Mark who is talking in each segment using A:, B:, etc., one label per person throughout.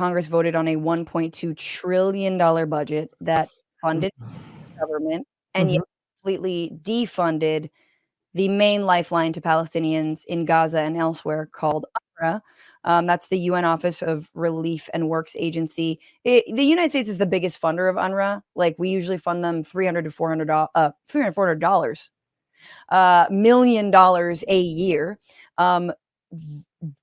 A: Congress voted on a $1.2 trillion budget that funded the government and yet completely defunded the main lifeline to Palestinians in Gaza and elsewhere called UNRWA. That's the UN Office of Relief and Works Agency. The United States is the biggest funder of UNRWA. Like, we usually fund them $300 to $400 million a year.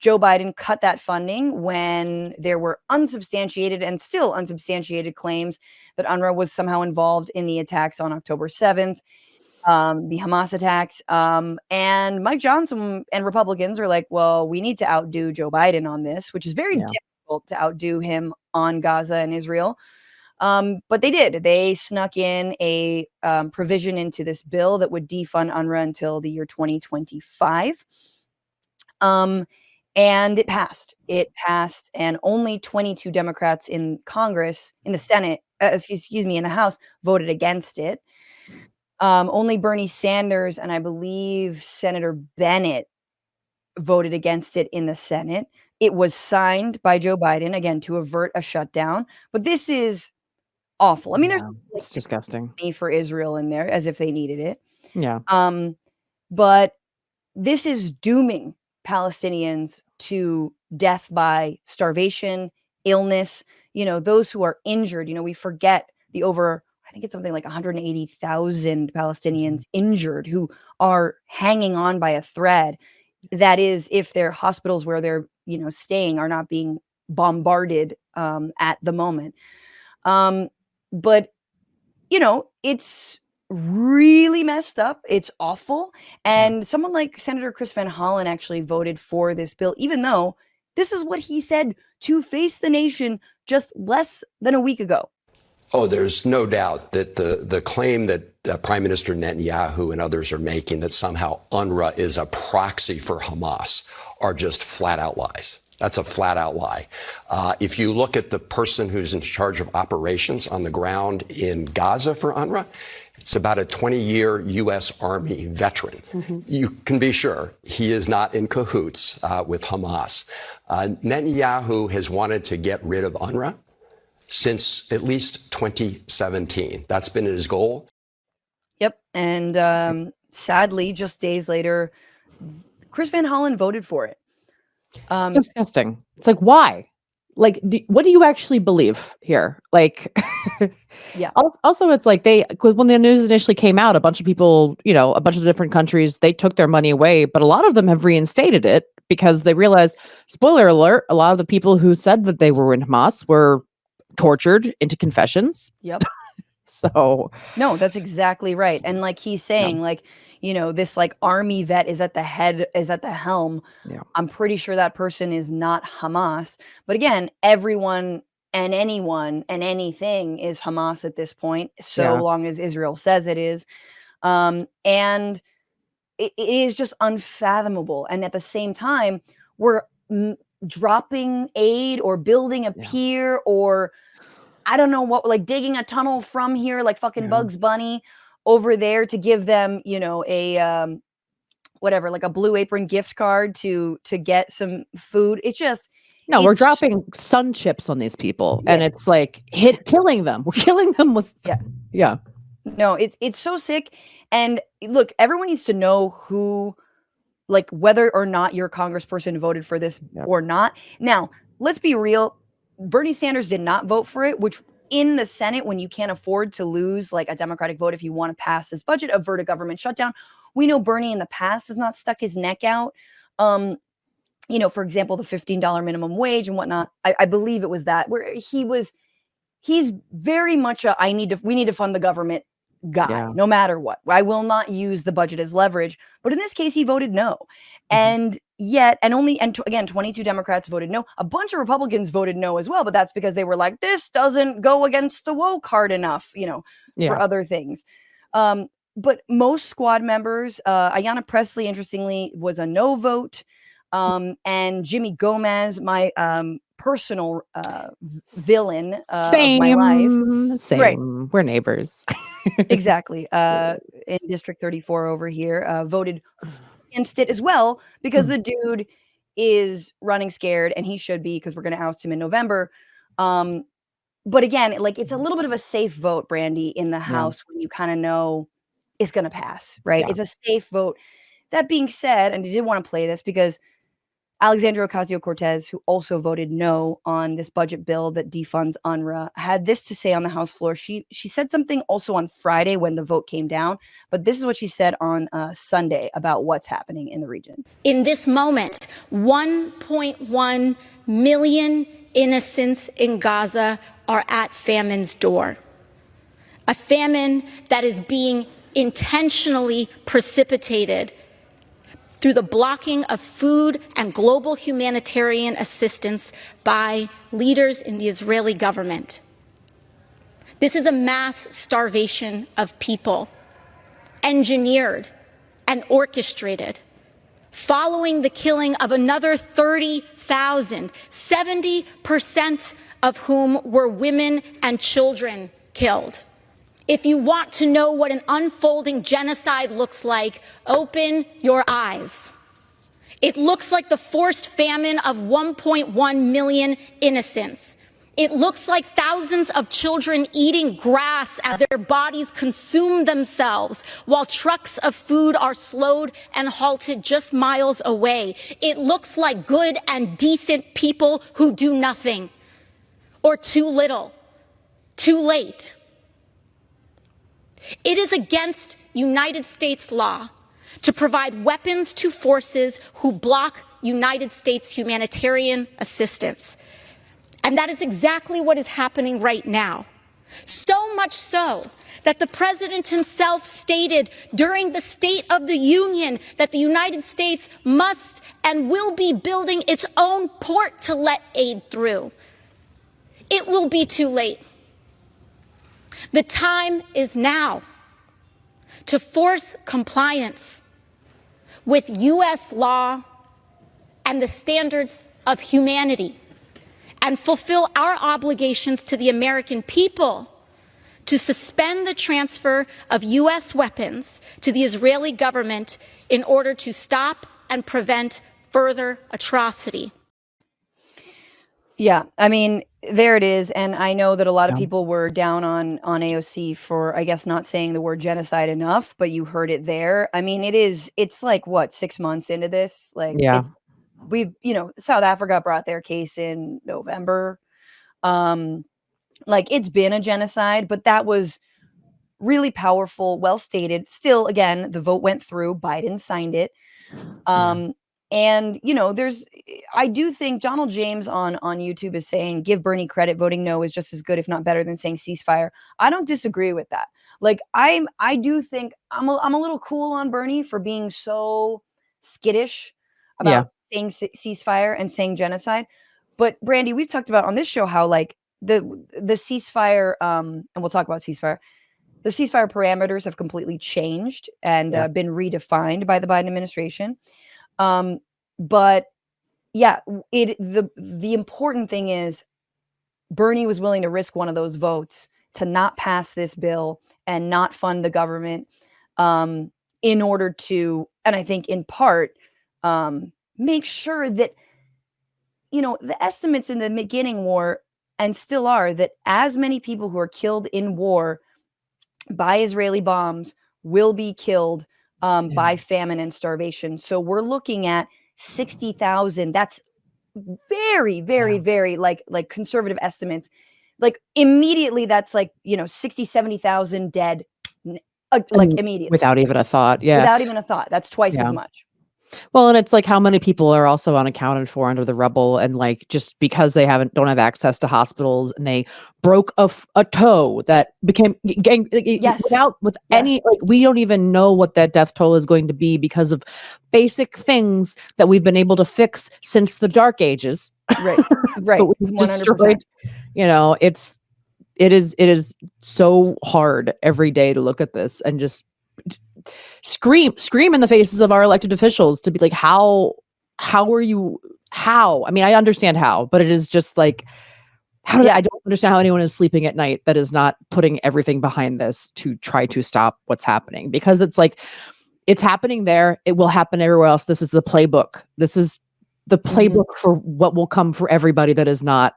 A: Joe Biden cut that funding when there were unsubstantiated and still unsubstantiated claims that UNRWA was somehow involved in the attacks on October 7th. The Hamas attacks, and Mike Johnson and Republicans are like, well, we need to outdo Joe Biden on this, which is very difficult to outdo him on Gaza and Israel. But they did. They snuck in a provision into this bill that would defund UNRWA until the year 2025. And it passed. It passed, and only 22 Democrats in Congress, in the Senate, in the House, voted against it. Only Bernie Sanders and I believe Senator Bennett voted against it in the Senate. It was signed by Joe Biden, again, to avert a shutdown. But this is awful. I mean, there's
B: it's disgusting
A: money for Israel in there as if they needed it.
B: Yeah.
A: But this is dooming Palestinians to death by starvation, illness, those who are injured. We forget the I think it's something like 180,000 Palestinians injured who are hanging on by a thread. That is, if their hospitals where they're, staying are not being bombarded at the moment. But, it's really messed up. It's awful. And someone like Senator Chris Van Hollen actually voted for this bill, even though this is what he said to face the nation just less than a week ago.
C: Oh, there's no doubt that the claim that Prime Minister Netanyahu and others are making that somehow UNRWA is a proxy for Hamas are just flat out lies. That's a flat out lie. If you look at the person who's in charge of operations on the ground in Gaza for UNRWA, it's about a 20-year U.S. Army veteran. You can be sure he is not in cahoots with Hamas. Netanyahu has wanted to get rid of UNRWA since at least 2017. That's been his goal.
A: Yep. And sadly, just days later, Chris Van Hollen voted for it.
B: It's disgusting. It's like, why? Like, what do you actually believe here? Like,
A: yeah.
B: Also, it's like because when the news initially came out, a bunch of people, a bunch of different countries, they took their money away, but a lot of them have reinstated it because they realized, spoiler alert, a lot of the people who said that they were in Hamas were tortured into confessions.
A: Yep.
B: So
A: no, that's exactly right. And like he's saying, this like army vet is at the helm.
B: Yeah.
A: I'm pretty sure that person is not Hamas. But again, everyone and anyone and anything is Hamas at this point, so long as Israel says it is. And it is just unfathomable. And at the same time, we're dropping aid or building a pier or I don't know what, like digging a tunnel from here, like fucking Bugs Bunny over there to give them, a whatever, like a Blue Apron gift card to get some food.
B: We're dropping sun chips on these people, and it's like killing them. We're killing them with
A: No, it's so sick. And look, everyone needs to know who, like, whether or not your congressperson voted for this or not. Now, let's be real. Bernie Sanders did not vote for it, which in the Senate, when you can't afford to lose like a Democratic vote, if you want to pass this budget, avert a government shutdown, we know Bernie in the past has not stuck his neck out. For example, the $15 minimum wage and whatnot. I believe it was that where he's very much we need to fund the government guy, no matter what. I will not use the budget as leverage. But in this case, he voted no. And yet, again, 22 Democrats voted no. A bunch of Republicans voted no as well. But that's because they were like, this doesn't go against the woke hard enough, for other things. But most squad members, Ayanna Pressley, interestingly, was a no vote. And Jimmy Gomez, my personal villain of my life.
B: Same.
A: Right.
B: We're neighbors.
A: Exactly. In District 34 over here, voted against it as well because the dude is running scared, and he should be, because we're going to oust him in November. But again, like, it's a little bit of a safe vote, Brandy, in the House when you kind of know it's going to pass, right? It's a safe vote. That being said, and I did want to play this because Alexandria Ocasio-Cortez, who also voted no on this budget bill that defunds UNRWA, had this to say on the House floor. She said something also on Friday when the vote came down, but this is what she said on Sunday about what's happening in the region.
D: In this moment, 1.1 million innocents in Gaza are at famine's door. A famine that is being intentionally precipitated through the blocking of food and global humanitarian assistance by leaders in the Israeli government. This is a mass starvation of people, engineered and orchestrated, following the killing of another 30,000, 70% of whom were women and children killed. If you want to know what an unfolding genocide looks like, open your eyes. It looks like the forced famine of 1.1 million innocents. It looks like thousands of children eating grass as their bodies consume themselves while trucks of food are slowed and halted just miles away. It looks like good and decent people who do nothing, or too little, too late. It is against United States law to provide weapons to forces who block United States humanitarian assistance. And that is exactly what is happening right now. So much so that the president himself stated during the State of the Union that the United States must and will be building its own port to let aid through. It will be too late. The time is now to force compliance with U.S. law and the standards of humanity, and fulfill our obligations to the American people to suspend the transfer of U.S. weapons to the Israeli government in order to stop and prevent further atrocity.
A: Yeah, I mean, there it is. And I know that a lot of people were down on AOC for, I guess, not saying the word genocide enough, but you heard it there. I mean, it's like, what, 6 months into this? Like, South Africa brought their case in November. Like, it's been a genocide, but that was really powerful, well stated. Still, again, the vote went through, Biden signed it. And, I do think Donald James on YouTube is saying, give Bernie credit, voting no is just as good, if not better, than saying ceasefire. I don't disagree with that. Like, I do think I'm a little cool on Bernie for being so skittish about saying ceasefire and saying genocide. But Brandy, we've talked about on this show how, like, the ceasefire, and we'll talk about ceasefire, the ceasefire parameters have completely changed and been redefined by the Biden administration. But yeah, the important thing is Bernie was willing to risk one of those votes to not pass this bill and not fund the government, in order to, and I think in part, make sure that, the estimates in the beginning were, and still are, that as many people who are killed in war by Israeli bombs will be killed by famine and starvation. So we're looking at 60,000. That's very, very, very like conservative estimates. Like, immediately that's like, 60, 70,000 dead, like, immediately.
B: Without even a thought. Yeah.
A: Without even a thought. That's twice as much.
B: Well, and it's like, how many people are also unaccounted for under the rubble, and like, just because they don't have access to hospitals, and they broke a toe that became any, like, we don't even know what that death toll is going to be because of basic things that we've been able to fix since the Dark Ages.
A: Right. Right.
B: Destroyed. It is so hard every day to look at this and just scream in the faces of our elected officials to be like, how are you, I mean, I understand how, but it is just like, I don't understand how anyone is sleeping at night that is not putting everything behind this to try to stop what's happening, because it's like, it's happening there, it will happen everywhere else. This is the playbook. This is the playbook for what will come for everybody that is not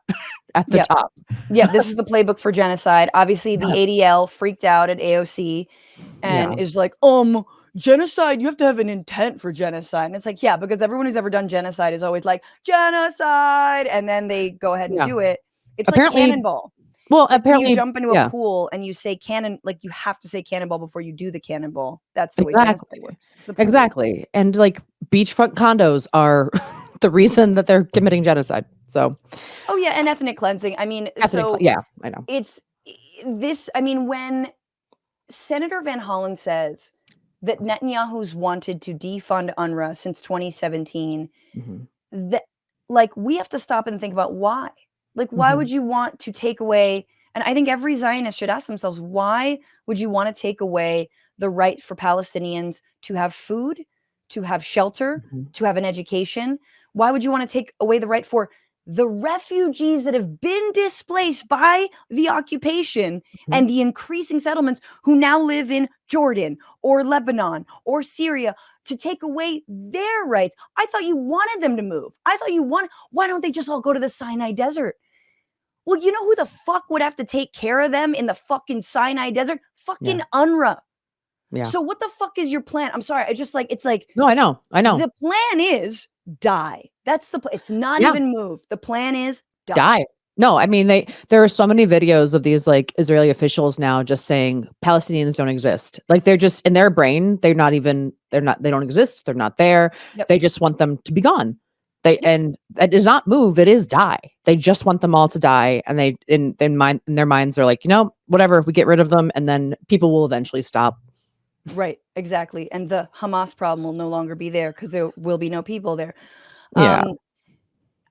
B: at the top.
A: Yeah, this is the playbook for genocide. Obviously, the ADL freaked out at AOC and is like, genocide, you have to have an intent for genocide. And it's like, yeah, because everyone who's ever done genocide is always like, genocide. And then they go ahead and do it. It's apparently, like cannonball.
B: Well,
A: it's like
B: apparently
A: you jump into a pool and you say you have to say cannonball before you do the cannonball. That's the way genocide works.
B: Exactly. And like beachfront condos are the reason that they're committing genocide. So,
A: oh yeah, and ethnic cleansing. I mean,
B: I know.
A: It's this. I mean, when Senator Van Hollen says that Netanyahu's wanted to defund UNRWA since 2017, that like we have to stop and think about why. Like, why would you want to take away? And I think every Zionist should ask themselves, why would you want to take away the right for Palestinians to have food, to have shelter, to have an education? Why would you want to take away the right for the refugees that have been displaced by the occupation and the increasing settlements who now live in Jordan or Lebanon or Syria, to take away their rights? I thought you wanted them to move. Why don't they just all go to the Sinai Desert? Well, you know who the fuck would have to take care of them in the fucking Sinai Desert? Fucking UNRWA. Yeah. So what the fuck is your plan? I'm sorry. It's like,
B: no, I know.
A: The plan is die. That's it's not even move. The plan is die.
B: No, I mean, there are so many videos of these like Israeli officials now just saying Palestinians don't exist. Like they're just in their brain. They don't exist. They're not there. Yep. They just want them to be gone. And that is not move. It is die. They just want them all to die. And they, in their minds are like, whatever, we get rid of them. And then people will eventually stop.
A: Right. Exactly. And the Hamas problem will no longer be there because there will be no people there.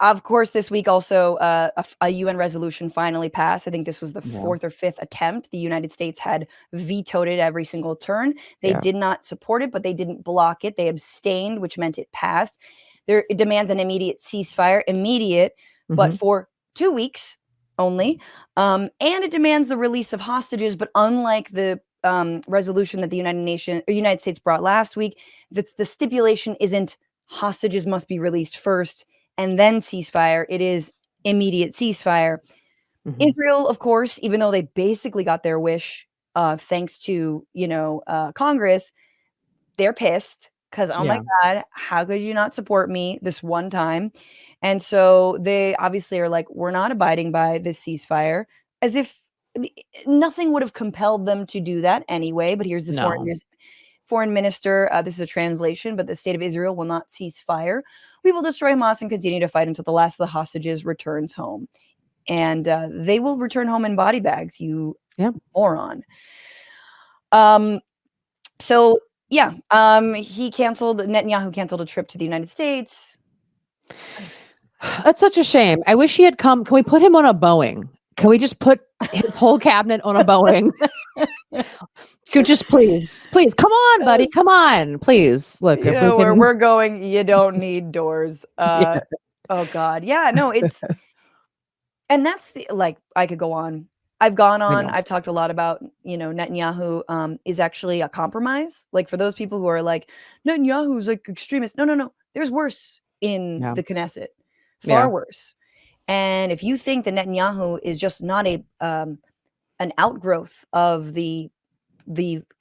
A: Of course, this week also a UN resolution finally passed. I think this was the fourth or fifth attempt. The United States had vetoed it every single turn. They did not support it, but they didn't block it. They abstained, which meant it passed. It demands an immediate ceasefire, but for 2 weeks only. And it demands the release of hostages. But unlike the resolution that the United States brought last week, the stipulation isn't hostages must be released first and then ceasefire. It is immediate ceasefire. Israel, of course, even though they basically got their wish, thanks to Congress, they're pissed because my God, how could you not support me this one time? And so they obviously are like, we're not abiding by this ceasefire, as if nothing would have compelled them to do that anyway. But here's the foreign minister, this is a translation, but the state of Israel will not cease fire. We will destroy Hamas and continue to fight until the last of the hostages returns home. And they will return home in body bags, you moron. Netanyahu canceled a trip to the United States.
B: That's such a shame. I wish he had come. Can we put him on a Boeing? Can we just put his whole cabinet on a Boeing? Could just please, come on, buddy, come on, please. Look,
A: where we're going, you don't need doors. Oh God, no, it's, and that's I could go on. I've gone on. I've talked a lot about Netanyahu is actually a compromise. Like for those people who are like Netanyahu's like extremist. No. There's worse in the Knesset, far worse. And if you think that Netanyahu is just not an outgrowth of the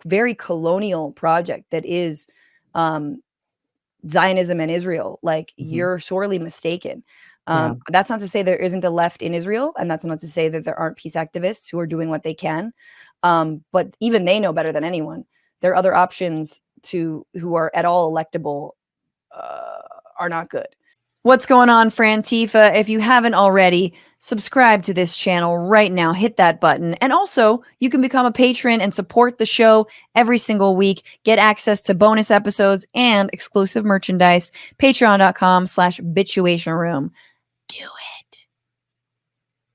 A: very colonial project that is Zionism and Israel, you're sorely mistaken. That's not to say there isn't a left in Israel, and that's not to say that there aren't peace activists who are doing what they can. But even they know better than anyone. There are other options who are at all electable are not good. What's going on, Frantifa? If you haven't already, subscribe to this channel right now. Hit that button. And also, you can become a patron and support the show every single week. Get access to bonus episodes and exclusive merchandise. Patreon.com/Bitchuation Room. Do it.